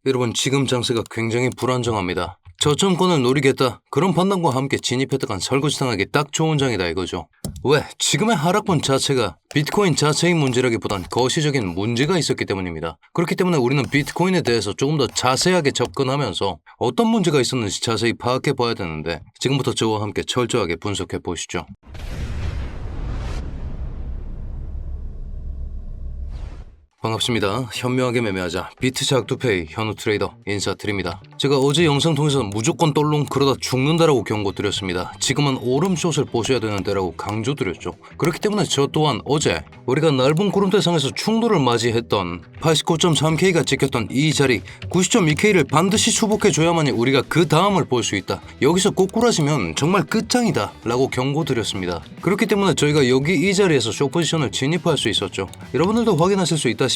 여러분, 지금 장세가 굉장히 불안정합니다. 저점권을 노리겠다, 그런 판단과 함께 진입했다간 설거지당하기 딱 좋은 장이다 이거죠. 왜? 지금의 하락분 자체가 비트코인 자체의 문제라기보단 거시적인 문제가 있었기 때문입니다. 그렇기 때문에 우리는 비트코인에 대해서 조금 더 자세하게 접근하면서 어떤 문제가 있었는지 자세히 파악해 봐야 되는데, 지금부터 저와 함께 철저하게 분석해 보시죠. 반갑습니다. 현명하게 매매하자 비트샥투페이 현우 트레이더 인사드립니다. 제가 어제 영상 통해서 무조건 떨롱 그러다 죽는다라고 경고드렸습니다. 지금은 오름숏을 보셔야 되는 때라고 강조드렸죠. 그렇기 때문에 저 또한 어제 우리가 넓은 구름대상에서 충돌을 맞이했던 89.3K가 찍혔던 이 자리 90.2K를 반드시 수복해줘야만이 우리가 그 다음을 볼 수 있다, 여기서 꼬꾸라지면 정말 끝장이다 라고 경고드렸습니다. 그렇기 때문에 저희가 여기 이 자리에서 숏포지션을 진입할 수 있었죠. 여러분들도 확인하실 수 있다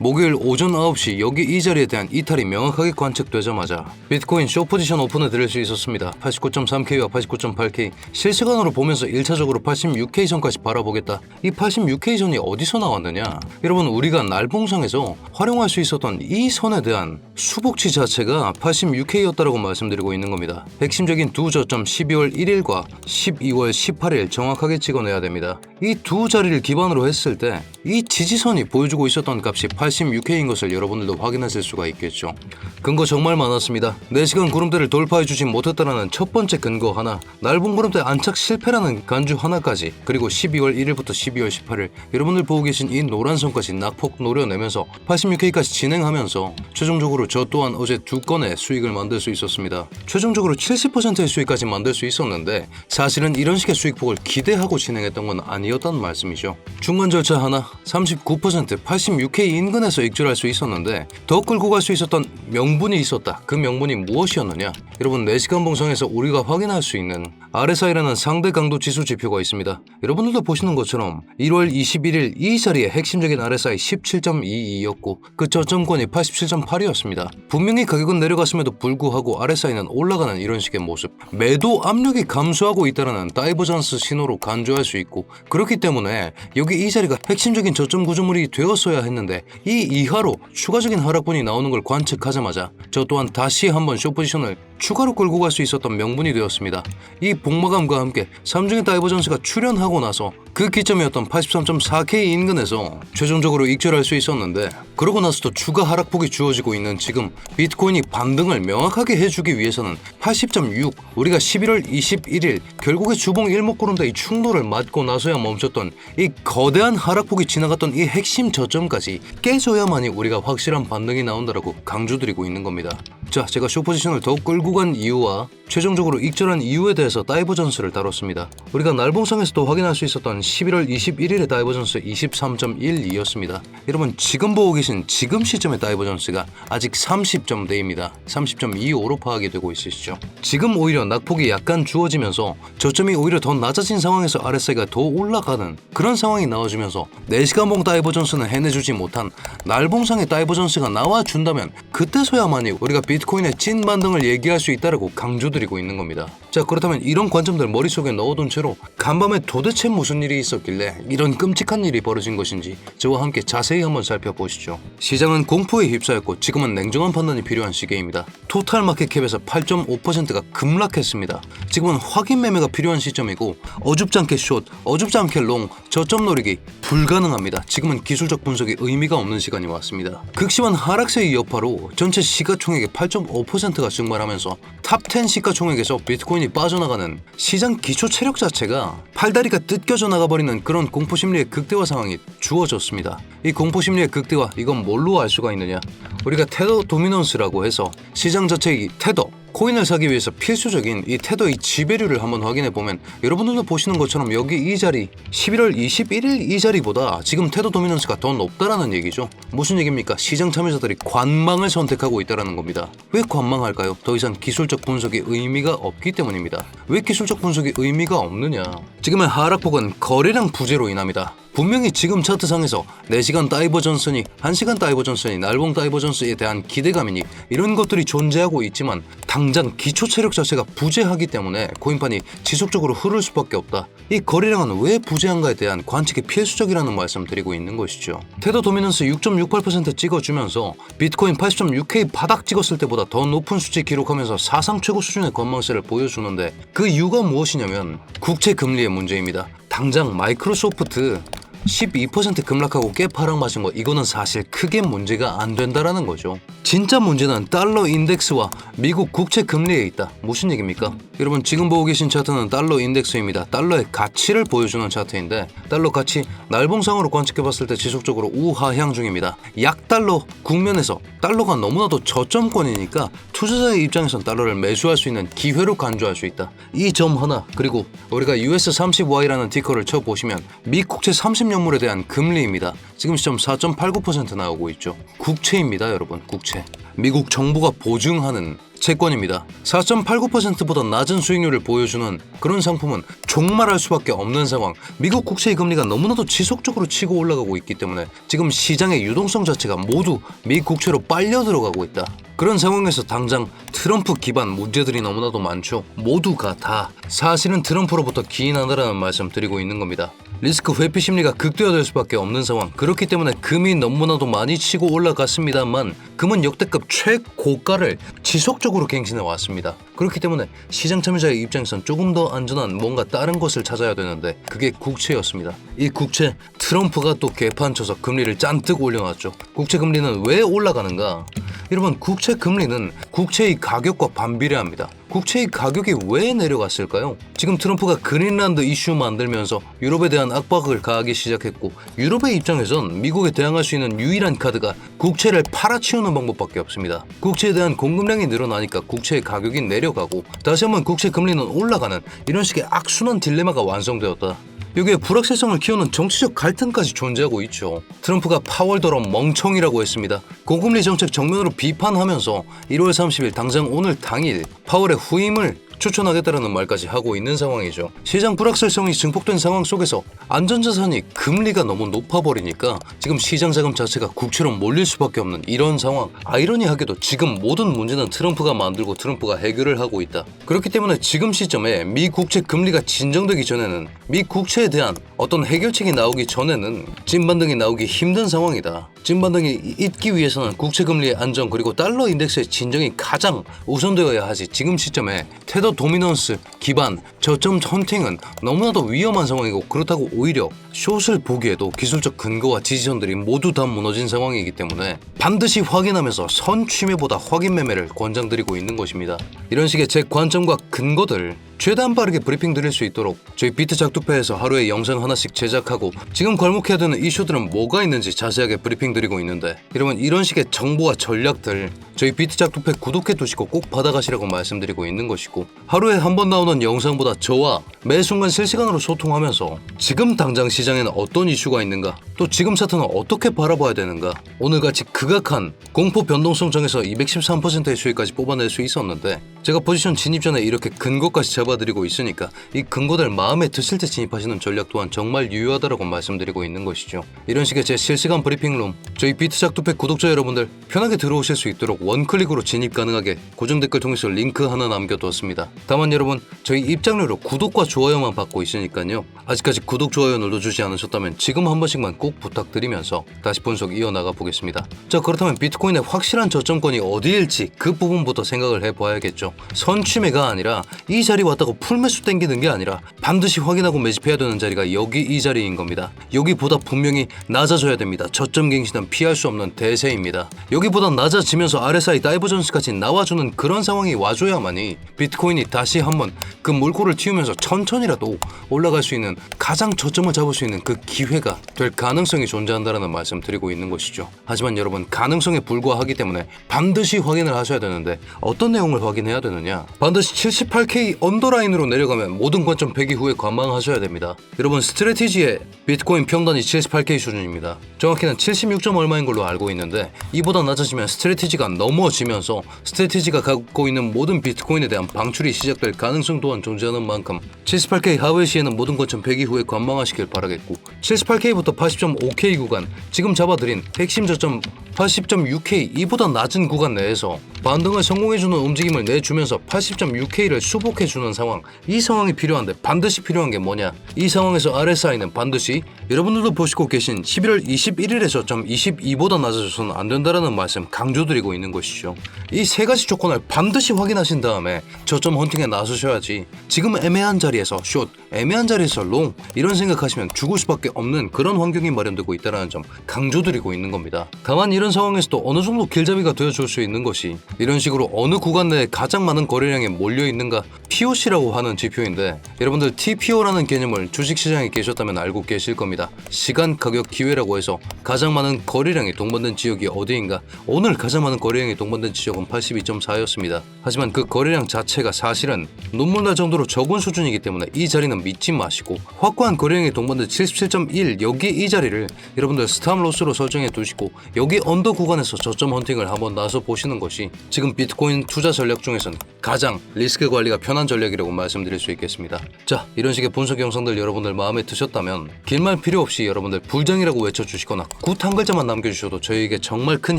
목요일 오전 9시 여기 이 자리에 대한 이탈이 명확하게 관측되자마자 비트코인 숏포지션 오픈을 드릴 수 있었습니다. 89.3K와 89.8K 실시간으로 보면서 1차적으로 86K 선까지 바라보겠다. 이 86K 선이 어디서 나왔느냐? 여러분, 우리가 날봉상에서 활용할 수 있었던 이 선에 대한 수복치 자체가 86K였다라고 말씀드리고 있는 겁니다. 핵심적인 두 저점 12월 1일과 12월 18일 정확하게 찍어내야 됩니다. 이 두 자리를 기반으로 했을 때 이 지지선이 보여주고 있었던 값이 86K인 것을 여러분들도 확인하실 수가 있겠죠. 근거 정말 많았습니다. 4시간 구름대를 돌파해주지 못했다는 첫 번째 근거 하나, 날봉 구름대 안착 실패라는 간주 하나까지, 그리고 12월 1일부터 12월 18일 여러분들 보고 계신 이 노란선까지 낙폭 노려내면서 86K까지 진행하면서 최종적으로 저 또한 어제 두 건의 수익을 만들 수 있었습니다. 최종적으로 70%의 수익까지 만들 수 있었는데, 사실은 이런 식의 수익폭을 기대하고 진행했던 건 아니었다는 말씀이죠. 중간 절차 하나, 39% 86K 인근에서 익절할 수 있었는데 더 끌고 갈 수 있었던 명분이 있었다. 그 명분이 무엇이었느냐? 여러분, 4시간 봉상에서 우리가 확인할 수 있는 RSI라는 상대 강도 지수 지표가 있습니다. 여러분들도 보시는 것처럼 1월 21일 이 자리에 핵심적인 RSI 17.22였고 그 저점권이 87.8이었습니다. 분명히 가격은 내려갔음에도 불구하고 RSI는 올라가는 이런 식의 모습, 매도 압력이 감소하고 있다는 다이버전스 신호로 간주할 수 있고, 그렇기 때문에 여기 이 자리가 핵심적인 저점 구조물이 되었어야 했는데 이 이하로 추가적인 하락분이 나오는 걸 관측하자마자 저 또한 다시 한번 숏포지션을 추가로 끌고 갈 수 있었던 명분이 되었습니다. 이 복마감과 함께 삼중의 다이버전스가 출현하고 나서 그 기점이었던 83.4K 인근에서 최종적으로 익절할 수 있었는데, 그러고 나서도 추가 하락폭이 주어지고 있는 지금 비트코인이 반등을 명확하게 해주기 위해서는 80.6, 우리가 11월 21일 결국에 주봉 일목구름대 이 충돌을 맞고 나서야 멈췄던 이 거대한 하락폭이 지나갔던 이 핵심 저점까지 깨져야만이 우리가 확실한 반등이 나온다라고 강조드리고 있는 겁니다. 자, 제가 숏포지션을 더 끌고 간 이유와 최종적으로 익절한 이유에 대해서 다이버전스를 다뤘습니다. 우리가 날봉상에서도 확인할 수 있었던 11월 21일의 다이버전스 23.12였습니다. 여러분, 지금 보고 계신 지금 시점의 다이버전스가 아직 30점대입니다. 30.25로 파악이 되고 있으시죠. 지금 오히려 낙폭이 약간 주어지면서 저점이 오히려 더 낮아진 상황에서 RSI가 더 올라가는 그런 상황이 나와주면서 4시간봉 다이버전스는 해내주지 못한 날봉상의 다이버전스가 나와준다면 그때서야만이 우리가 비트코인의 찐 반등을 얘기할 수 있다라고 강조드리고 있는 겁니다. 자, 그렇다면 이런 관점들 머릿속에 넣어둔 채로 간밤에 도대체 무슨 일이 있었길래 이런 끔찍한 일이 벌어진 것인지 저와 함께 자세히 한번 살펴보시죠. 시장은 공포에 휩싸였고 지금은 냉정한 판단이 필요한 시기입니다. 토탈 마켓캡에서 8.5%가 급락했습니다. 지금은 확인 매매가 필요한 시점이고 어줍지 않게 숏, 어줍지 않게 롱, 저점 노리기 불가능합니다. 지금은 기술적 분석이 의미가 없는 시간이 왔습니다. 극심한 하락세의 여파로 전체 시가총액의 8.5%가 증발하면서 탑10 시가총액에서 비트코인이 빠져나가는 시장 기초 체력 자체가 팔다리가 뜯겨져 나가버리는 그런 공포심리의 극대화 상황이 주어졌습니다. 이 공포심리의 극대화, 이건 뭘로 알 수가 있느냐? 우리가 테더 도미넌스라고 해서 시장 자체의 테더, 코인을 사기 위해서 필수적인 이 테더의 지배율을 한번 확인해 보면 여러분들도 보시는 것처럼 여기 이 자리 11월 21일 이 자리보다 지금 테더 도미넌스가 더 높다라는 얘기죠. 무슨 얘기입니까? 시장 참여자들이 관망을 선택하고 있다는 겁니다. 왜 관망할까요? 더 이상 기술적 분석이 의미가 없기 때문입니다. 왜 기술적 분석이 의미가 없느냐? 지금의 하락폭은 거래량 부재로 인합니다. 분명히 지금 차트상에서 4시간 다이버전스니 1시간 다이버전스니 날봉 다이버전스에 대한 기대감이니 이런 것들이 존재하고 있지만 당장 기초 체력 자체가 부재하기 때문에 코인판이 지속적으로 흐를 수밖에 없다. 이 거래량은 왜 부재한가에 대한 관측이 필수적이라는 말씀 드리고 있는 것이죠. 테더 도미넌스 6.68% 찍어주면서 비트코인 80.6K 바닥 찍었을 때보다 더 높은 수치 기록하면서 사상 최고 수준의 건망세를 보여주는데 그 이유가 무엇이냐면 국채 금리의 문제입니다. 당장 마이크로소프트 12% 급락하고 깨파락 마신 거 이거는 사실 크게 문제가 안 된다라는 거죠. 진짜 문제는 달러 인덱스와 미국 국채 금리에 있다. 무슨 얘기입니까? 여러분 지금 보고 계신 차트는 달러 인덱스입니다. 달러의 가치를 보여주는 차트인데 달러 가치 날봉상으로 관측해봤을 때 지속적으로 우하향 중입니다. 약달러 국면에서 달러가 너무나도 저점권이니까 투자자의 입장에선 달러를 매수할 수 있는 기회로 간주할 수 있다. 이 점 하나 그리고 우리가 US30Y라는 티커를 쳐보시면 미 국채 30년물에 대한 금리입니다. 지금 시점 4.89% 나오고 있죠. 국채입니다 여러분. 국채. 미국 정부가 보증하는 채권입니다. 4.89%보다 낮은 수익률을 보여주는 그런 상품은 종말할 수밖에 없는 상황. 미국 국채의 금리가 너무나도 지속적으로 치고 올라가고 있기 때문에 지금 시장의 유동성 자체가 모두 미 국채로 빨려 들어가고 있다. 그런 상황에서 당장 트럼프 기반 문제들이 너무나도 많죠. 모두가 다 사실은 트럼프로부터 기인하다라는 말씀 드리고 있는 겁니다. 리스크 회피 심리가 극대화될 수밖에 없는 상황. 그렇기 때문에 금이 너무나도 많이 치고 올라갔습니다만 금은 역대급 최고가를 지속적으로 갱신해 왔습니다. 그렇기 때문에 시장 참여자의 입장에선 조금 더 안전한 뭔가 다른 것을 찾아야 되는데 그게 국채였습니다. 이 국채 트럼프가 또 개판 쳐서 금리를 잔뜩 올려놨죠. 국채 금리는 왜 올라가는가? 여러분 국채 금리는 국채의 가격과 반비례합니다. 국채의 가격이 왜 내려갔을까요? 지금 트럼프가 그린란드 이슈 만들면서 유럽에 대한 압박을 가하기 시작했고 유럽의 입장에선 미국에 대항할 수 있는 유일한 카드가 국채를 팔아치우는 방법밖에 없습니다. 국채에 대한 공급량이 늘어나니까 국채의 가격이 내려가고 다시 한번 국채 금리는 올라가는 이런 식의 악순환 딜레마가 완성되었다. 여기에 불확실성을 키우는 정치적 갈등까지 존재하고 있죠. 트럼프가 파월더러 멍청이라고 했습니다. 고금리 정책 정면으로 비판하면서 1월 30일 당장 오늘 당일 파월의 후임을 추천하겠다라는 말까지 하고 있는 상황이죠. 시장 불확실성이 증폭된 상황 속에서 안전자산이 금리가 너무 높아버리니까 지금 시장 자금 자체가 국채로 몰릴 수밖에 없는 이런 상황. 아이러니하게도 지금 모든 문제는 트럼프가 만들고 트럼프가 해결을 하고 있다. 그렇기 때문에 지금 시점에 미 국채 금리가 진정되기 전에는 미 국채에 대한 어떤 해결책이 나오기 전에는 찐반등이 나오기 힘든 상황이다. 찐반등이 있기 위해서는 국채 금리의 안정 그리고 달러 인덱스의 진정이 가장 우선되어야 하지. 지금 시점에 테더 도미넌스 기반 저점 헌팅은 너무나도 위험한 상황이고 그렇다고 오히려 숏을 보기에도 기술적 근거와 지지선들이 모두 다 무너진 상황이기 때문에 반드시 확인하면서 선취매보다 확인 매매를 권장드리고 있는 것입니다. 이런 식의 제 관점과 근거들 최대한 빠르게 브리핑 드릴 수 있도록 저희 비트 작두페에서 하루에 영상 하나씩 제작하고 지금 괄목해야 되는 이슈들은 뭐가 있는지 자세하게 브리핑 드리고 있는데 여러분 이런 식의 정보와 전략들 저희 비트 작두페 구독해 두시고 꼭 받아가시라고 말씀드리고 있는 것이고 하루에 한 번 나오는 영상보다 저와 매 순간 실시간으로 소통하면서 지금 당장 시장에는 어떤 이슈가 있는가 또 지금 차트는 어떻게 바라봐야 되는가 오늘같이 극악한 공포 변동성 장에서 213%의 수익까지 뽑아낼 수 있었는데 제가 포지션 진입 전에 이렇게 근거까지 잡아드리고 있으니까 이 근거들 마음에 드실 때 진입하시는 전략 또한 정말 유효하다고 말씀드리고 있는 것이죠. 이런 식의 제 실시간 브리핑룸 저희 비트 작두페 구독자 여러분들 편하게 들어오실 수 있도록 원클릭으로 진입 가능하게 고정 댓글 통해서 링크 하나 남겨두었습니다. 다만 여러분 저희 입장료로 구독과 좋아요만 받고 있으니까요. 아직까지 구독, 좋아요 눌러주지 않으셨다면 지금 한 번씩만 꼭 부탁드리면서 다시 분석 이어나가 보겠습니다. 자 그렇다면 비트코인의 확실한 저점권이 어디일지 그 부분부터 생각을 해봐야겠죠. 선취매가 아니라 이 자리 왔다고 풀매수 땡기는 게 아니라 반드시 확인하고 매집해야 되는 자리가 여기 이 자리인 겁니다. 여기보다 분명히 낮아져야 됩니다. 저점 갱신은 피할 수 없는 대세입니다. 여기보다 낮아지면서 RSI 다이버전스까지 나와주는 그런 상황이 와줘야만이 비트코인이 다시 한번 그 물꼬를 틔우면서 천천히라도 올라갈 수 있는 가장 저점을 잡을 수 있는 그 기회가 될 가능성이 존재한다는 말씀 드리고 있는 것이죠. 하지만 여러분 가능성에 불과하기 때문에 반드시 확인을 하셔야 되는데 어떤 내용을 확인해야 되느냐 반드시 78K 언더 보더라인으로 내려가면 모든 관점 폐기 후에 관망하셔야 됩니다. 여러분, 스트래티지의 비트코인 평단이 78K 수준입니다. 정확히는 76점 얼마인 걸로 알고 있는데 이보다 낮아지면 스트래티지가 넘어지면서 스트래티지가 갖고 있는 모든 비트코인에 대한 방출이 시작될 가능성 또한 존재하는 만큼 78K 하회 시에는 모든 관점 폐기 후에 관망하시길 바라겠고, 78K부터 80.5K 구간, 지금 잡아드린 핵심 저점 80.6K 이보다 낮은 구간 내에서 반등을 성공해주는 움직임을 내주면서 80.6K를 수복해주는 상황, 이 상황이 필요한데 반드시 필요한 게 뭐냐? 이 상황에서 RSI는 반드시 여러분들도 보시고 계신 11월 21일의 저점 22보다 낮아져서는 안 된다라는 말씀 강조드리고 있는 것이죠. 이 세 가지 조건을 반드시 확인하신 다음에 저점 헌팅에 나서셔야지, 지금 애매한 자리에서 숏, 애매한 자리에서 롱, 이런 생각하시면 죽을 수밖에 없는 그런 환경이 마련되고 있다는 점 강조드리고 있는 겁니다. 다만 이런 상황에서도 어느 정도 길잡이가 되어줄 수 있는 것이 이런 식으로 어느 구간 내에 가장 많은 거래량이 몰려있는가, POC라고 하는 지표인데, 여러분들 TPO라는 개념을 주식시장에 계셨다면 알고 계실 겁니다. 시간, 가격, 기회라고 해서 가장 많은 거래량이 동반된 지역이 어디인가, 오늘 가장 많은 거래량이 동반된 지역은 82.4였습니다. 하지만 그 거래량 자체가 사실은 눈물 날 정도로 적은 수준이기 때문에 이 자리는 믿지 마시고, 확고한 거래량이 동반된 77.1, 여기 이 자리를 여러분들 스탑로스로 설정해 두시고 여기 언더 구간에서 저점 헌팅을 한번 나서 보시는 것이 지금 비트코인 투자 전략 중에서는 가장 리스크 관리가 편한 전략이라고 말씀드릴 수 있겠습니다. 자, 이런 식의 분석 영상들 여러분들 마음에 드셨다면 긴 말 필요 없이 여러분들 불장이라고 외쳐주시거나 굿 한 글자만 남겨주셔도 저희에게 정말 큰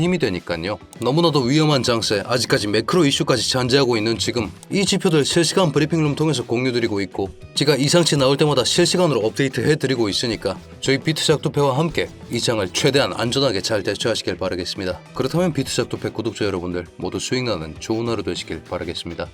힘이 되니까요. 너무나도 위험한 장세, 아직까지 매크로 이슈까지 잔재하고 있는 지금 이 지표들 실시간 브리핑룸 통해서 공유드리고 있고, 제가 이상치 나올 때마다 실시간으로 업데이트 해드리고 있으니까 저희 비트작두패와 함께 이 장을 최대한 안전하게 잘 대처하시길 바라겠습니다. 그렇다면 비트작두패 구독자 여러분들 모두 수익나는 좋은 하루 되시길 바라겠습니다.